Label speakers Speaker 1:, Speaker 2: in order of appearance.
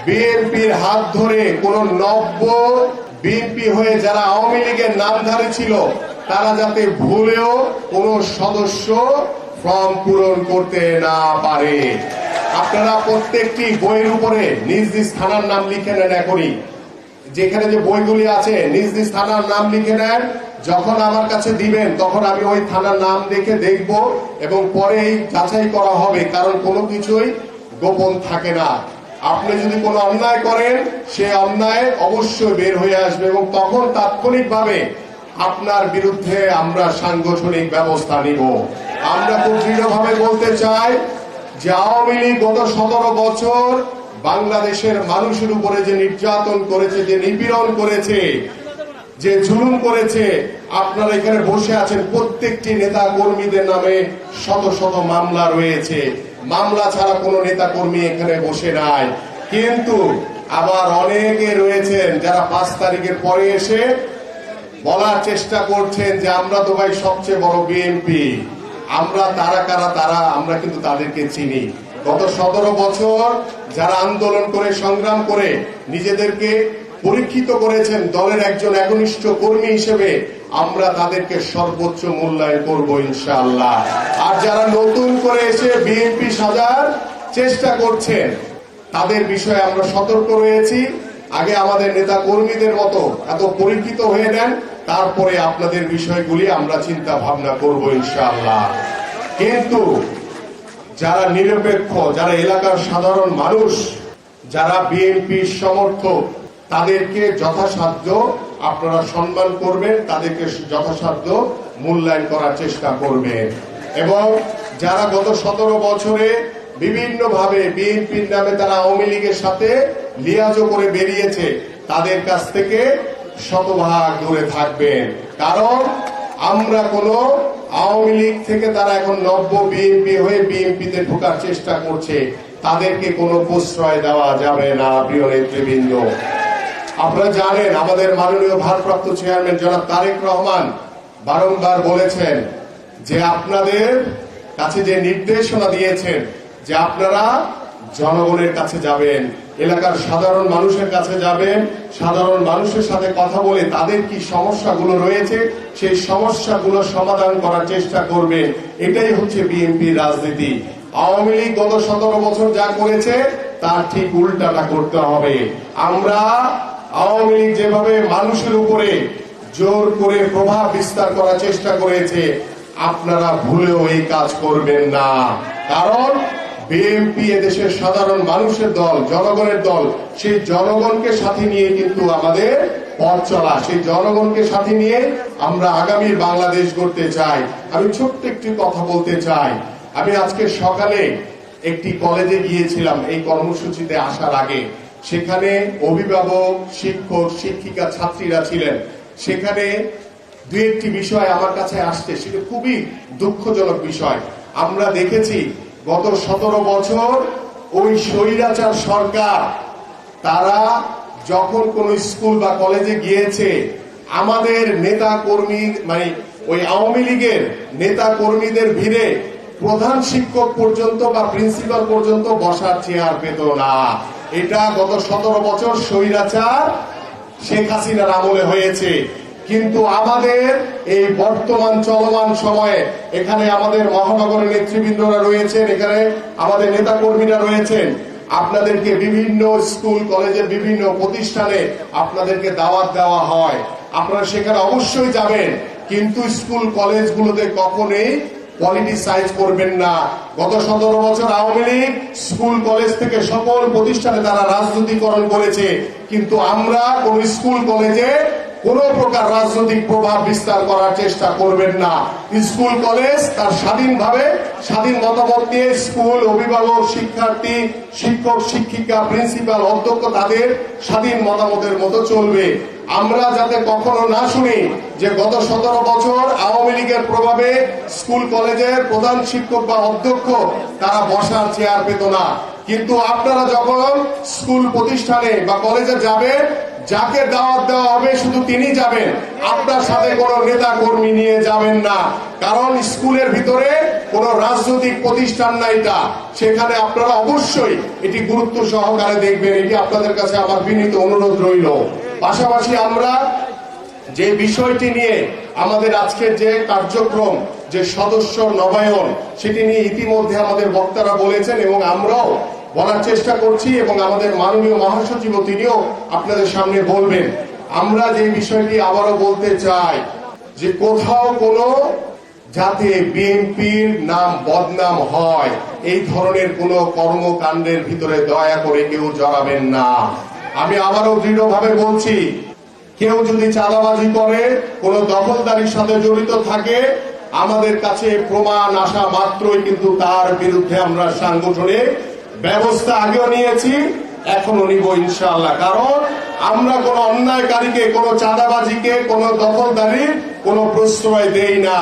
Speaker 1: বিএনপির হাত ধরে কোন নব্য বিএনপি হয়ে যারা আওয়ামী লীগের নামধারী ছিল তারা যাতে ভুলেও কোন সদস্য ফর্ম পূরণ করতে না পারে। আপনারা প্রত্যেকটি বইয়ের উপরে নিজ নিজ থানার নাম লিখে নেন। এখনই যেখানে যে বইগুলি আছে নিজ নিজ থানার নাম লিখে নেন। যখন আমার কাছে দিবেন তখন আমি ওই থানার নাম দেখে দেখব এবং পরে যাচাই করা হবে, কারণ কোনো কিছুই গোপন থাকে না। আপনি যদি কোনো অন্যায় করেন সে অন্যায় অবশ্যই বের হয়ে আসবে এবং তখন তাৎক্ষণিকভাবে আপনার বিরুদ্ধে আমরা সাংগঠনিক ব্যবস্থা নিব। আমরা খুব দৃঢ়ভাবে বলতে চাই যে আওয়ামী লীগ গত 17 বছর বাংলাদেশের মানুষের উপরে যে নির্যাতন করেছে, যে নিপীড়ন করেছে, যে জুলুম করেছে, আপনারা এখানে বসে আছেন প্রত্যেকটি নেতা কর্মীদের নামে শত শত মামলা রয়েছে। মামলা ছাড়া কোনো নেতা কর্মী এখানে বসে নাই। কিন্তু আবার অনেকে রয়েছেন যারা 5 তারিখের পরে এসে বলার চেষ্টা করছেন যে আমরা তো ভাই সবচেয়ে বড় বিএনপি। আমরা তারা কারা তারা আমরা কিন্তু তাদেরকে চিনি। গত 17 বছর যারা আন্দোলন করে সংগ্রাম করে নিজেদেরকে পরীক্ষিত করেছেন দলের একজন একনিষ্ঠ কর্মী হিসেবে, আমরা তাদেরকে সর্বোচ্চ মূল্যায়ন করব ইনশাআল্লাহ। আর যারা নতুন করে এসে বিএনপি সাজার চেষ্টা করছেন তাদের বিষয়ে আমরা সতর্ক রয়েছি। আগে আমাদের নেতা কর্মীদের মতো এত পরীক্ষিত হয়ে নেন, তারপরে আপনাদের বিষয়গুলি আমরা চিন্তা ভাবনা করব ইনশাআল্লাহ। কিন্তু যারা নিরপেক্ষ, যারা এলাকার সাধারণ মানুষ, যারা বিএনপির সমর্থক, তাদেরকে যথাসাধ্য আপনারা সম্মান করবেন, তাদেরকে যথাসাধ্য মূল্যায়ন করার চেষ্টা করবেন। এবং যারা গত 17 বছরে বিভিন্ন ভাবে বিএনপির নামে তারা আওয়ামী লীগের সাথে লিয়াজো করে বেরিয়েছে, তাদের কাছ থেকে শতভাগ দূরে থাকবেন। কারণ আমরা কোনো আওয়ামী লীগ থেকে তারা এখন নব্য বিএনপি হয়ে বিএনপিতে ঢোকার চেষ্টা করছে, তাদেরকে কোনো প্রশ্রয় দেওয়া যাবে না। প্রিয় নেতৃবৃন্দ, আপনারা জানেন আমাদের মাননীয় ভারপ্রাপ্ত চেয়ারম্যান জনাব তারেক রহমান বারংবার বলেছেন যে আপনাদের কাছে যে নির্দেশনা দিয়েছেন যে আপনারা জনগণের কাছে যাবেন, এলাকার সাধারণ মানুষের কাছে যাবেন, সাধারণ মানুষের সাথে কথা বলে তাদের কি সমস্যাগুলো রয়েছে সেই সমস্যাগুলো সমাধান করার চেষ্টা করবেন। এটাই হচ্ছে বিএনপির রাজনীতি। আওয়ামী লীগ গত 17 বছর যা করেছে তার ঠিক উল্টাটা করতে হবে। আমরা আওয়ামী লীগ যেভাবে মানুষের উপরে জোর করে প্রভাব বিস্তার করার চেষ্টা করেছে, আপনারা ভুলেও এই কাজ করবেন না। কারণ বিএনপি এদেশের সাধারণ মানুষের দল, জনগণের দল। সেই জনগণকে সাথে নিয়ে কিন্তু আমাদের পথ চলা, সেই জনগণকে সাথে নিয়ে আমরা আগামীর বাংলাদেশ গড়তে চাই। আমি ছোট্ট একটি কথা বলতে চাই। আমি আজকে সকালে একটি কলেজে গিয়েছিলাম এই কর্মসূচিতে আসার আগে। সেখানে অভিভাবক, শিক্ষক, শিক্ষিকা, ছাত্রীরা ছিলেন। সেখানে দু একটি বিষয় আমার কাছে আসছে, সেটা খুবই দুঃখজনক বিষয়। আমরা দেখেছি গত 17 বছর ওই স্বৈরাচার সরকার তারা যখন কোন স্কুল বা কলেজে গিয়েছে, আমাদের নেতা কর্মী মানে ওই আওয়ামী লীগের নেতা কর্মীদের ভিড়ে প্রধান শিক্ষক পর্যন্ত বা প্রিন্সিপাল পর্যন্ত বসার চেয়ার পেত না। এটা গত 17 বছর স্বৈরাচার শেখ হাসিনার আমলে হয়েছে। কিন্তু আমাদের এই বর্তমান চলমান সময়ে এখানে আমাদের মহানগরের নেতৃবৃন্দরা রয়েছেন, এখানে আমাদের নেতা কর্মীরা রয়েছেন। আপনাদেরকে বিভিন্ন স্কুল কলেজের বিভিন্ন প্রতিষ্ঠানে আপনাদেরকে দাওয়াত দেওয়া হয়, আপনারা সেখানে অবশ্যই যাবেন। কিন্তু স্কুল কলেজগুলোতে কখনোই পলিটিসাইজ করবেন না। গত 17 বছর আওয়ামী লীগ স্কুল কলেজ থেকে সকল প্রতিষ্ঠানে তারা রাজনীতিকরণ করেছে, কিন্তু আমরা কোন স্কুল কলেজে কোন প্রকার রাজনৈতিক প্রভাব বিস্তার করার চেষ্টা করবেন না। স্কুল কলেজ তার স্বাধীনভাবে স্বাধীন মতামত নিয়ে স্কুল, অভিভাবক, শিক্ষার্থী, শিক্ষক, শিক্ষিকা, প্রিন্সিপাল, অধ্যক্ষ তাদের স্বাধীন মতামতের মতো চলবে। আমরা যাতে কখনো না শুনি যে গত 17 বছর আওয়ামী লীগের প্রভাবে স্কুল কলেজের প্রধান শিক্ষক বা অধ্যক্ষ তারা বসার চেয়ার পেত না, কিন্তু আপনারা যখন স্কুল প্রতিষ্ঠানে বা কলেজে যাবেন, যাকে দাওয়াত দেওয়া হবে শুধু তিনি যাবেন, আপনার সাথে কোনো নেতা কর্মী নিয়ে যাবেন না। কারণ স্কুলের ভিতরে কোনো রাজনৈতিক প্রতিষ্ঠান না, এটা সেখানে আপনারা অবশ্যই এটি গুরুত্ব সহকারে দেখবেন। এটি আপনাদের কাছে আমার বিনীত অনুরোধ রইল। পাশাপাশি আমরা যে বিষয়টি নিয়ে আমাদের আজকের যে কার্যক্রম, যে সদস্য নবায়ন, সেটি নিয়ে ইতিমধ্যে আমাদের বক্তারা বলেছেন এবং আমরাও বলার চেষ্টা করছি এবং আমাদের মাননীয় মহাসচিব তিনিও আপনাদের সামনে বলবেন। আমরা যে বিষয়টি আবারও বলতে চাই যে কোথাও কোনো যাতে বিএনপির নাম বদনাম হয় এই ধরনের কোনো কর্মকাণ্ডের ভিতরে দয়া করে কেউ জড়াবেন না। আমি আবারও দৃঢ়ভাবে বলছি, কেউ যদি চাঁদাবাজি করে, কোন দখলদারির সাথে জড়িত থাকে, আমাদের কাছে প্রমাণ আসা মাত্রই কিন্তু তার বিরুদ্ধে আমরা সাংগঠনিক ব্যবস্থা আগেও নিয়েছি, এখনো নিব ইনশাআল্লাহ। কারণ আমরা কোন অন্যায়কারীকে, কোন চাঁদাবাজিকে, কোন দখলদারির কোন প্রশ্রয় দেই না।